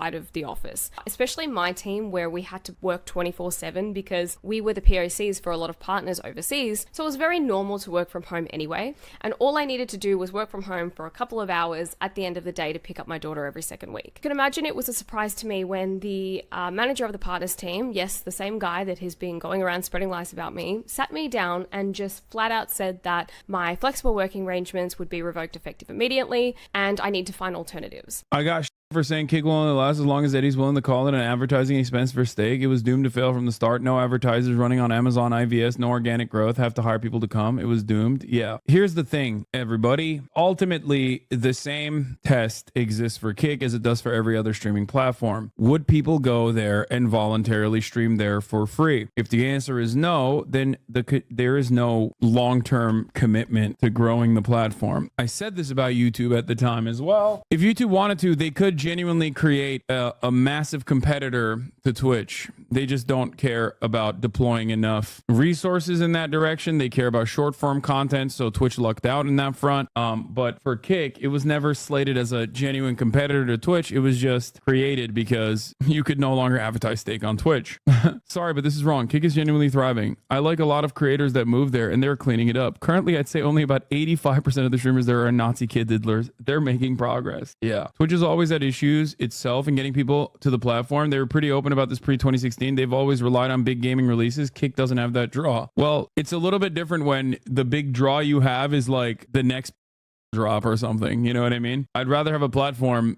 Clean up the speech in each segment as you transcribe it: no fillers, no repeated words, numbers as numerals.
out of the office, especially my team where we had to work 24/7 because we were the POCs for a lot of partners overseas. So it was very normal to work from home anyway. And all I needed to do was work from home for a couple of hours at the end of the day to pick up my daughter every second week. You can imagine it was a surprise to me when the manager of the partners team, yes, the same guy that has been going around spreading lies about me, sat me down and just flat out said that my flexible working arrangements would be revoked effective immediately and I need to find alternatives. I got for saying kick will only last as long as Eddie's willing to call it an advertising expense for steak. It was doomed to fail from the start. No advertisers running on Amazon IVS, no organic growth, have to hire people to come. It was doomed. Yeah. Here's the thing, everybody. Ultimately, the same test exists for Kick as it does for every other streaming platform. Would people go there and voluntarily stream there for free? If the answer is no, then there is no long-term commitment to growing the platform. I said this about YouTube at the time as well. If YouTube wanted to, they could genuinely create a massive competitor to Twitch. They just don't care about deploying enough resources in that direction. They care about short form content, so Twitch lucked out in that front. But for Kick, it was never slated as a genuine competitor to Twitch. It was just created because you could no longer advertise steak on Twitch. Sorry, but this is wrong. Kick is genuinely thriving. I like a lot of creators that move there and they're cleaning it up. Currently, I'd say only about 85% of the streamers there are Nazi kid diddlers. They're making progress. Yeah. Twitch has always had issues itself in getting people to the platform. They were pretty open about this pre-2016. They've always relied on big gaming releases. Kick doesn't have that draw. Well, it's a little bit different when the big draw you have is like the next drop or something, you know what I mean? I'd rather have a platform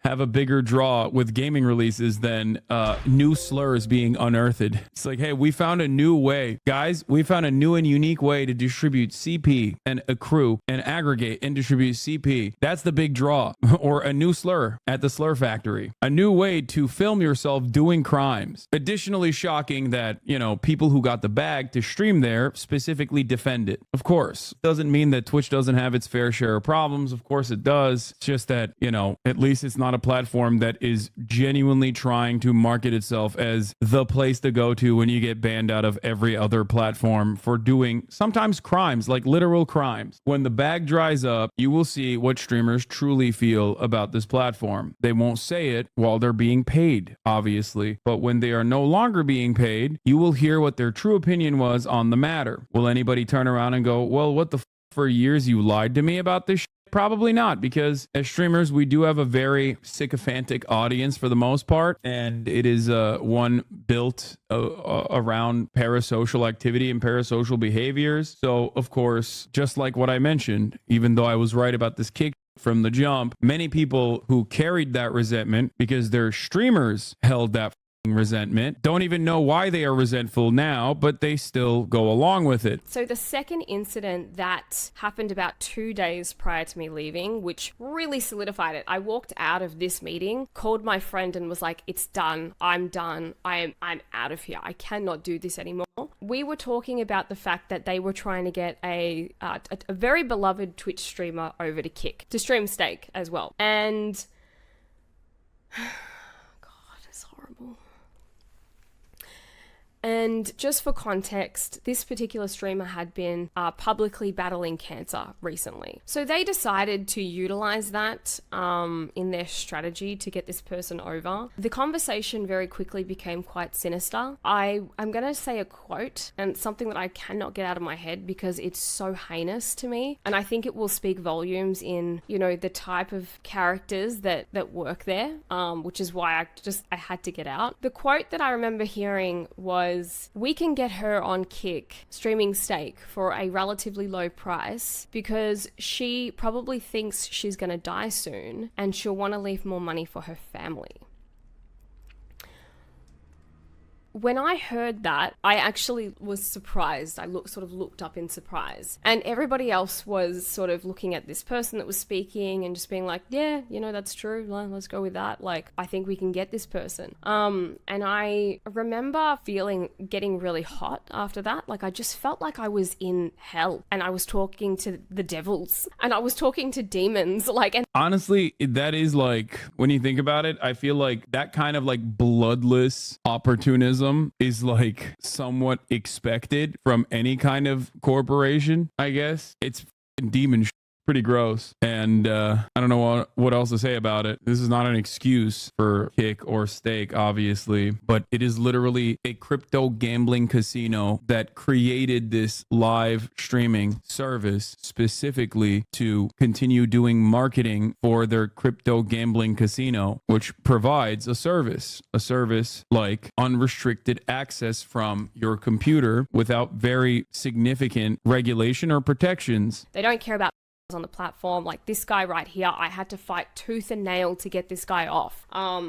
have a bigger draw with gaming releases than new slurs being unearthed. It's like, hey, we found a new way, guys. We found a new and unique way to distribute CP and accrue and aggregate and distribute CP. That's the big draw. Or a new slur at the slur factory, a new way to film yourself doing crimes. Additionally shocking that, you know, people who got the bag to stream there specifically defend it. Of course, doesn't mean that Twitch doesn't have its fair share of problems. Of course it does. It's just that, you know, at least it's not a platform that is genuinely trying to market itself as the place to go to when you get banned out of every other platform for doing sometimes crimes, like literal crimes. When the bag dries up, you will see what streamers truly feel about this platform. They won't say it while they're being paid, obviously, but when they are no longer being paid, you will hear what their true opinion was on the matter. Will anybody turn around and go, well, what the for years you lied to me about this shit? Probably not, because as streamers, we do have a very sycophantic audience for the most part, and it is one built around parasocial activity and parasocial behaviors. So, of course, just like what I mentioned, even though I was right about this Kick from the jump, many people who carried that resentment because their streamers held that resentment don't even know why they are resentful now, but they still go along with it. So the second incident that happened about 2 days prior to me leaving, which really solidified it, I walked out of this meeting, called my friend and was like, it's done. I'm done. I'm out of here. I cannot do this anymore. We were talking about the fact that they were trying to get a very beloved Twitch streamer over to Kick to stream steak as well. And God, it's horrible. And just for context, this particular streamer had been publicly battling cancer recently. So they decided to utilize that in their strategy to get this person over. The conversation very quickly became quite sinister. I'm going to say a quote, and something that I cannot get out of my head because it's so heinous to me. And I think it will speak volumes in, you know, the type of characters that work there, which is why I had to get out. The quote that I remember hearing was, we can get her on Kick streaming steak for a relatively low price because she probably thinks she's going to die soon and she'll want to leave more money for her family. When I heard that, I actually was surprised. I sort of looked up in surprise. And everybody else was sort of looking at this person that was speaking and just being like, yeah, you know, that's true. Let's go with that. Like, I think we can get this person. And I remember getting really hot after that. Like, I just felt like I was in hell and I was talking to the devils and I was talking to demons. Like, and honestly, that is like, when you think about it, I feel like that kind of like bloodless opportunism is like somewhat expected from any kind of corporation, I guess. It's demon shit. pretty gross. And I don't know what else to say about it. This is not an excuse for Kick or Stake, obviously, but it is literally a crypto gambling casino that created this live streaming service specifically to continue doing marketing for their crypto gambling casino, which provides a service like unrestricted access from your computer without very significant regulation or protections. They don't care about on the platform. Like this guy right here, I had to fight tooth and nail to get this guy off.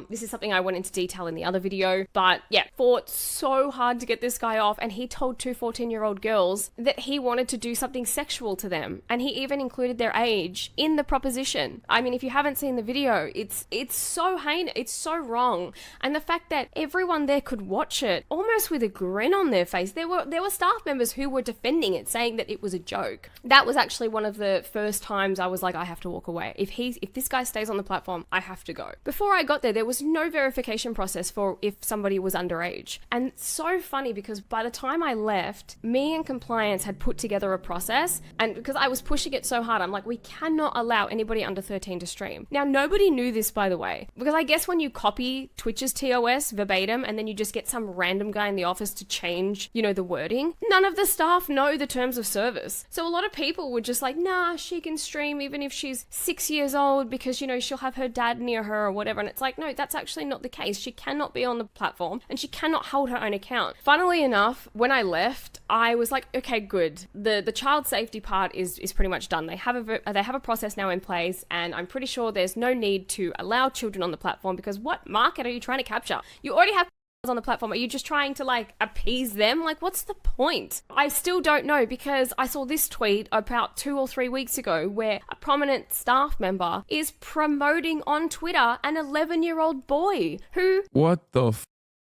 This is something I went into detail in the other video, but yeah, fought so hard to get this guy off, and he told two 14-year-old girls that he wanted to do something sexual to them, and he even included their age in the proposition. I mean, if you haven't seen the video, it's so heinous, it's so wrong, and the fact that everyone there could watch it almost with a grin on their face. There were staff members who were defending it, saying that it was a joke. That was actually one of the first times I was like, I have to walk away. If this guy stays on the platform, I have to go. Before I got there was no verification process for if somebody was underage. And it's so funny because by the time I left, me and compliance had put together a process, and because I was pushing it so hard, I'm like, we cannot allow anybody under 13 to stream. Now, nobody knew this, by the way, because I guess when you copy Twitch's TOS verbatim and then you just get some random guy in the office to change, the wording, none of the staff know the terms of service. So a lot of people were just like, nah, she can stream even if she's 6 years old because, she'll have her dad near her or whatever. And it's like, no, that's actually not the case. She cannot be on the platform and she cannot hold her own account. Funnily enough, when I left, I was like, okay, good. The child safety part is pretty much done. They have a process now in place, and I'm pretty sure there's no need to allow children on the platform, because what market are you trying to capture? You already have on the platform. Are you just trying to appease them? What's the point? I still don't know, because I saw this tweet about 2 or 3 weeks ago where a prominent staff member is promoting on Twitter an 11-year-old boy who... What the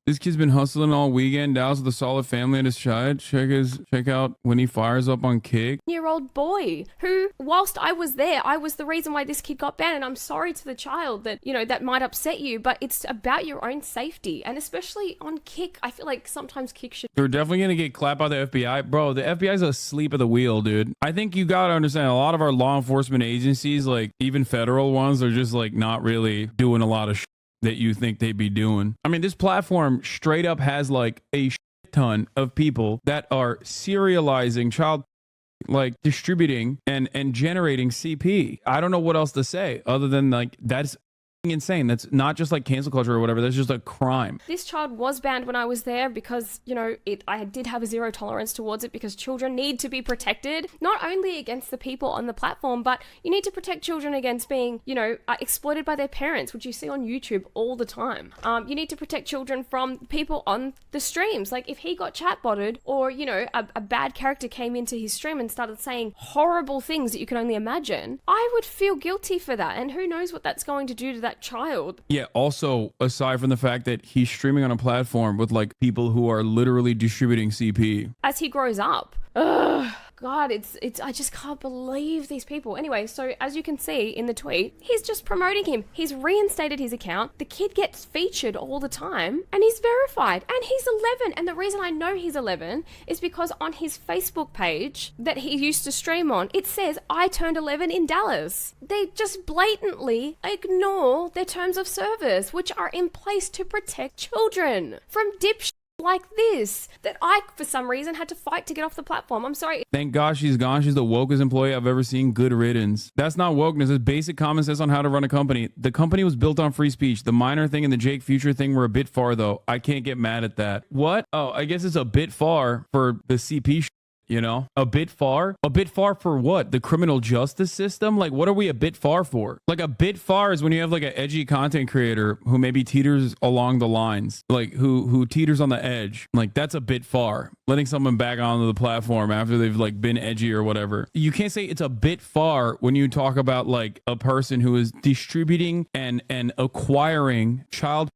This kid's been hustling all weekend. Dallas with a solid family at his side. Check out when he fires up on Kick. Year-old boy who, whilst I was there, I was the reason why this kid got banned. And I'm sorry to the child that, that might upset you, but it's about your own safety. And especially on Kick, I feel like sometimes Kick should... They're definitely going to get clapped by the FBI. Bro, the FBI's asleep at the wheel, dude. I think you got to understand, a lot of our law enforcement agencies, even federal ones, are just not really doing a lot of that you think they'd be doing. I mean, this platform straight up has a shit ton of people that are serializing child, distributing and generating CP. I don't know what else to say other than that's insane. That's not just cancel culture or whatever. That's just a crime. This child was banned when I was there because, I did have a zero tolerance towards it, because children need to be protected, not only against the people on the platform, but you need to protect children against being, exploited by their parents, which you see on YouTube all the time. You need to protect children from people on the streams. If he got chatbotted or, a bad character came into his stream and started saying horrible things that you can only imagine, I would feel guilty for that. And who knows what that's going to do to that child. Yeah, also, aside from the fact that he's streaming on a platform with people who are literally distributing CP. As he grows up. Ugh. God, I just can't believe these people. Anyway, so as you can see in the tweet, he's just promoting him. He's reinstated his account. The kid gets featured all the time and he's verified, and he's 11. And the reason I know he's 11 is because on his Facebook page that he used to stream on, it says, I turned 11 in Dallas. They just blatantly ignore their terms of service, which are in place to protect children from dipshit like this, that I, for some reason, had to fight to get off the platform. I'm sorry. Thank God she's gone. She's the wokest employee I've ever seen. Good riddance. That's not wokeness. It's basic common sense on how to run a company. The company was built on free speech. The minor thing and the Jake Future thing were a bit far, though. I can't get mad at that. What? Oh, I guess it's a bit far for the CP a bit far. A bit far for what? The criminal justice system? What are we a bit far for? A bit far is when you have an edgy content creator who maybe teeters along the lines, who teeters on the edge. That's a bit far. Letting someone back onto the platform after they've been edgy or whatever. You can't say it's a bit far when you talk about a person who is distributing and acquiring child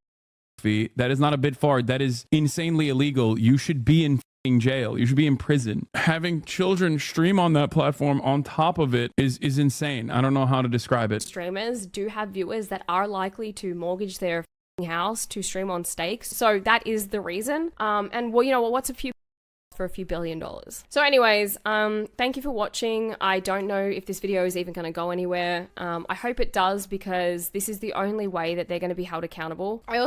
pornography. That is not a bit far. That is insanely illegal. You should be in jail. You should be in prison. Having children stream on that platform on top of it is insane. I don't know how to describe it. Streamers do have viewers that are likely to mortgage their house to stream on stakes. So that is the reason. And well, what's a few for a few $billions. So anyways, thank you for watching. I don't know if this video is even going to go anywhere. I hope it does, because this is the only way that they're going to be held accountable. I also